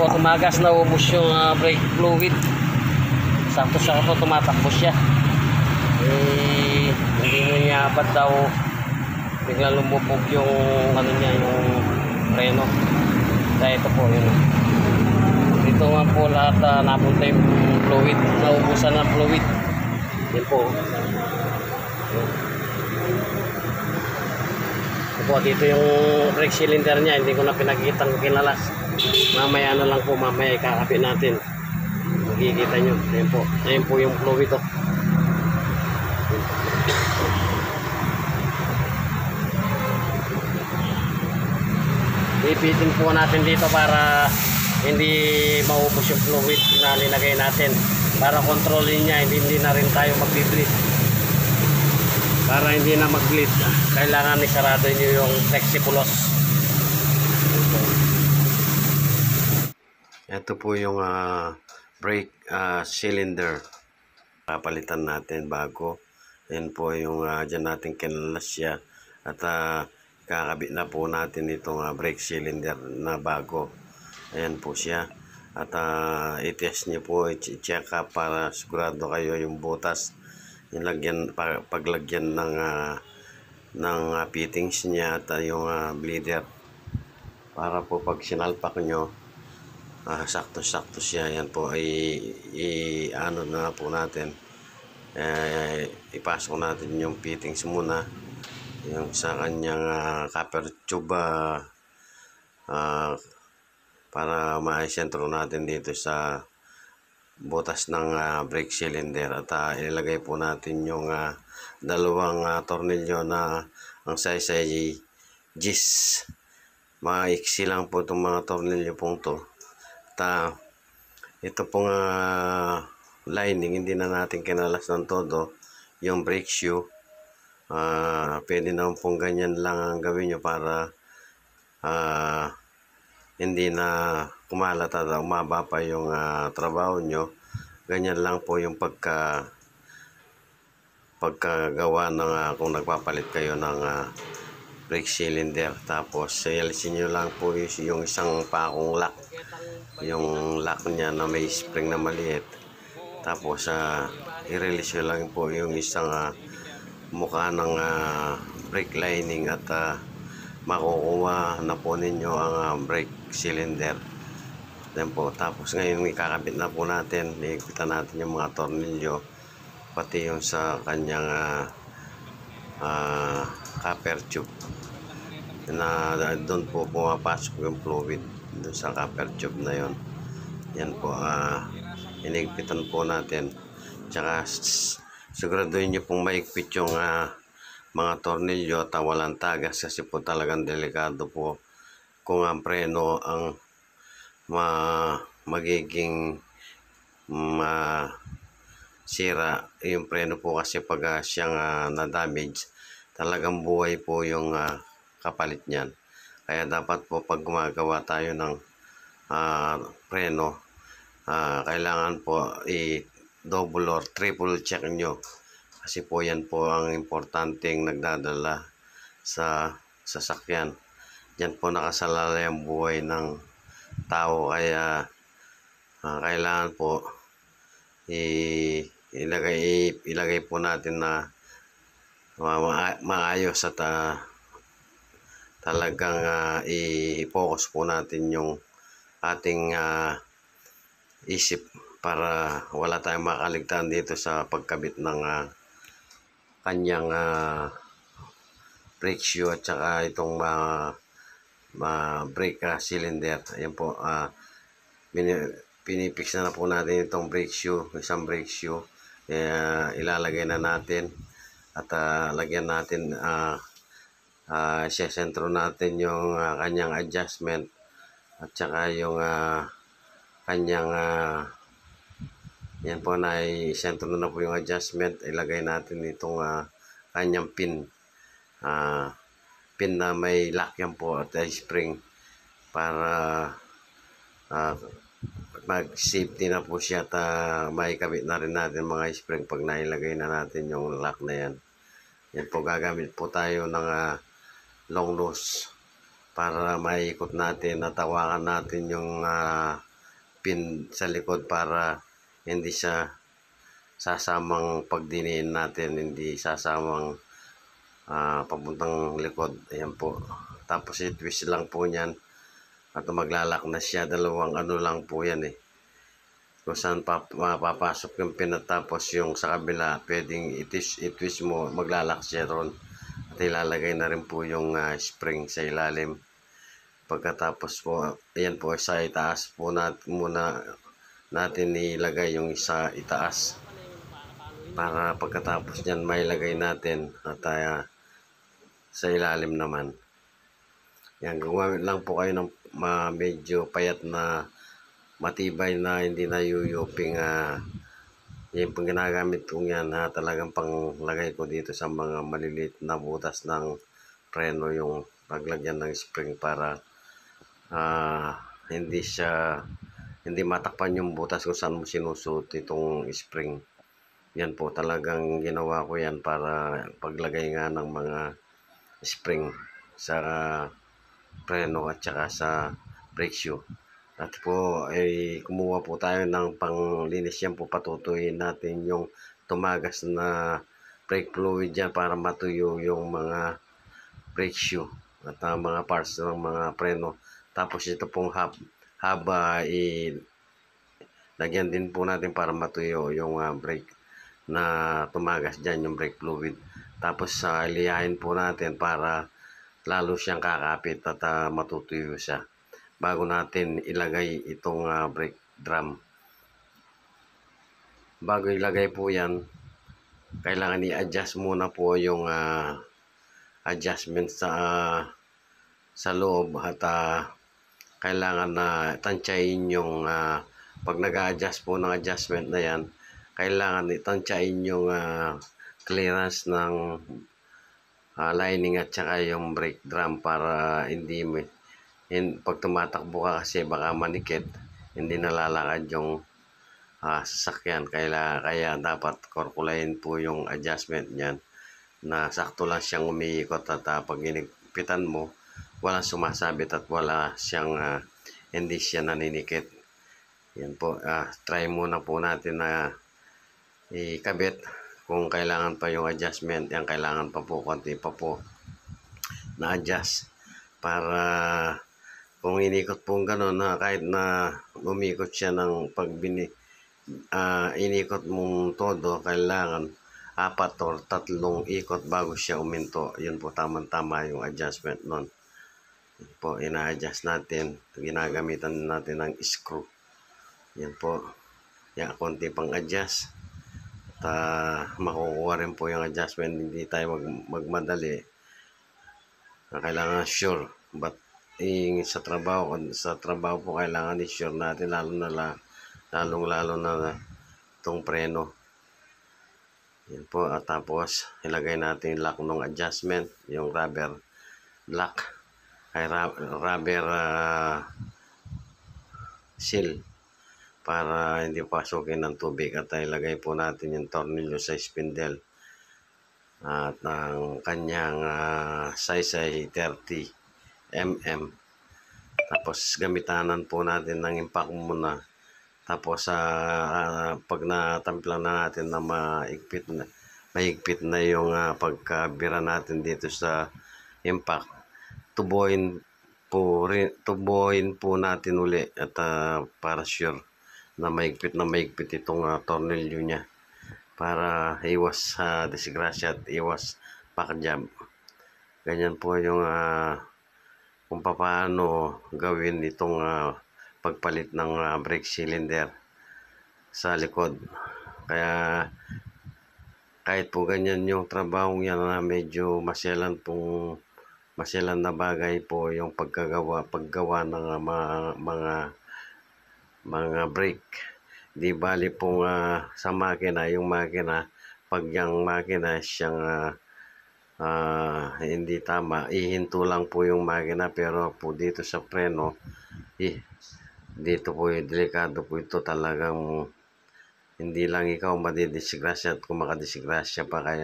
po, tumagas na ubos yung brake fluid. Sakto-sakto tumatakbo siya. Hindi niya abad daw bigla lumubog yung ano niya, yung preno. Kaya ito po yun. Dito nga po lahat napunta yung fluid, naubusan ng fluid. Yan po. Po, dito yung brake cylinder niya, hindi ko na pinakita ng kinalas. Mamaya na lang po, mamaya ikakapit natin. Makikita nyo. Ayan po yung fluid to. Ipitin po natin dito para hindi maubos yung fluid na nilagay natin. Para kontrolin niya, hindi na rin tayo mag-bleed. Para hindi na mag-bleed, kailangan isarado nyo yung flexipulos. Ito po yung brake cylinder. Papalitan natin bago. Yan po yung dyan natin kinalas siya. At kakabit na po natin itong brake cylinder na bago. Ayan po siya. At i-test nyo po, i-check up para sigurado kayo yung butas. Yung lagyan, paglagyan ng fittings niya at yung bleeder. Para po pag sinalpak nyo, sakto-sakto siya. Yan po ay ano na po natin. Ipasok natin yung fittings muna. Yung sa kanyang copper tube para maisentro natin dito sa butas ng brake cylinder at ilagay po natin yung dalawang tornilyo na ang size ay gis. Maiksi lang po itong mga tornilyo pong to. At ito pong lining, hindi na natin kinalas ng todo yung brake shoe. Pwede naman pong ganyan lang ang gawin nyo para hindi na kumalat at umaba pa yung trabaho nyo. Ganyan lang po yung pagkagawa ng kung nagpapalit kayo ng brake cylinder. Tapos alisin nyo lang po yung isang pakong lock, yung lock niya na may spring na maliit. Tapos i-release nyo lang po yung isang mukha ng brake lining at makukuha na po ninyo ang brake cylinder. Then po, tapos ngayon ikakabit na po natin, iikpitan natin yung mga tornilyo pati yung sa kanyang copper tube na doon po pumapasok yung fluid doon sa copper tube na yon. Yan po, inigpitan po natin. Tsaka siguraduhin nyo pong maigpit yung mga tornilyo at walang tagas kasi po talagang delikado po kung ang preno ang magiging sira yung preno po kasi pag siyang na-damage, talagang buhay po yung kapalit niyan. Kaya dapat po pag gumagawa tayo ng preno, kailangan po i-double or triple check nyo. Kasi po yan po ang importanteng nagdadala sa sasakyan. Diyan po nakasalalay ang buhay ng tao. Kaya kailangan po ilagay po natin na maayos at talagang i-focus po natin yung ating isip para wala tayong makaligtaan dito sa pagkabit ng kanyang brake shoe at saka itong brake cylinder. Ayan po, pinipix na po natin itong brake shoe, isang brake shoe. Ilalagay na natin at lagyan natin, sentro natin yung kanyang adjustment at saka yung kanyang yan po, na i-sentro na po yung adjustment. Ilagay natin itong kanyang pin na may lock yan po at spring para mag-safety na po siya at maikabit na rin natin mga spring pag nailagay na natin yung lock na yan. Yan po, gagamit po tayo ng long nose para maikot natin at tawakan natin yung pin sa likod para hindi siya sasamang pagdiniin natin, hindi sasamang papuntang likod. Ayan po. Tapos i-twist lang po niyan at maglalak na siya. Dalawang ano lang po yan eh. Kung saan mapapasok yung pin at tapos yung sa kabila, pwedeng i-twist mo, maglalak siya ron. At ilalagay na rin po yung spring sa ilalim. Pagkatapos po, ayan po, sa itaas po natin ilagay yung isa itaas. Para pagkatapos niyan, mailagay natin at sa ilalim naman. Yan, gumamit lang po kayo ng medyo payat na matibay na hindi na yuyuping yung pang ginagamit kong yan talagang panglagay ko dito sa mga maliliit na butas ng preno, yung paglagyan ng spring para hindi matakpan yung butas kung saan mo sinusuot itong spring. Yan po, talagang ginawa ko yan para paglagay nga ng mga spring sa preno at saka sa brake shoe. At po ay kumuha po tayo ng panglinis yan po, patutuyin natin yung tumagas na brake fluid dyan para matuyo yung mga brake shoe at mga parts ng mga preno. Tapos ito pong haba lagyan din po natin para matuyo yung brake na tumagas dyan, yung brake fluid. Tapos liyahin po natin para lalo siyang kakapit at matutuyo siya bago natin ilagay itong brake drum. Bago ilagay po yan, kailangan i-adjust muna po yung adjustment sa loob at kailangan na tansyain yung pag nag-a-adjust po ng adjustment na yan, kailangan itansyain yung clearance ng lining at saka yung brake drum para pag tumatakbo ka kasi baka manikit, hindi nalalakad yung sasakyan. Kaya dapat korkulayin po yung adjustment niyan na sakto lang siyang umiikot at pag inigpitan mo, walang sumasabit at hindi siya naninikit. Yan po, try muna po natin na ikabit kung kailangan pa yung adjustment. Yan, kailangan pa po, konti pa po na adjust para kung inikot po gano'n kahit na umikot siya ng inikot mong todo, kailangan 4 or 3 ikot bago siya uminto. Yun po, tamang-tama yung adjustment nun. Yun po, ina-adjust natin. Ginagamitan natin ng screw. Yan po. Yan, konti pang adjust. At makukuha rin po yung adjustment. Hindi tayo magmadali. Kailangan sure. But sa trabaho po kailangan i-sure natin lalong-lalo na itong preno. Yan po, at tapos ilagay natin yung lock ng adjustment, yung rubber lock ay rubber seal para hindi pasukin ng tubig, at ilagay po natin yung tornilyo sa spindle at ang kanyang size ay 30 mm. Tapos gamitanan po natin ng impact muna. Tapos pag natamplang na natin na mahigpit na yung pagkabira natin dito sa impact, tubuhin po natin uli at para sure na mahigpit itong tornilyo niya para iwas disgrasya at iwas backjab. Ganyan po yung kung paano gawin itong pagpalit ng brake cylinder sa likod. Kaya kahit po ganyan yung trabaho yan na medyo masyalan na bagay po yung paggawa ng mga brake. Di bali pong sa makina, pag yung makina siyang hindi tama, ihinto lang po yung makina, pero po dito sa preno, dito po yung delikado po ito, talagang hindi lang ikaw madidisgrasya at kung makadisgrasya pa kaya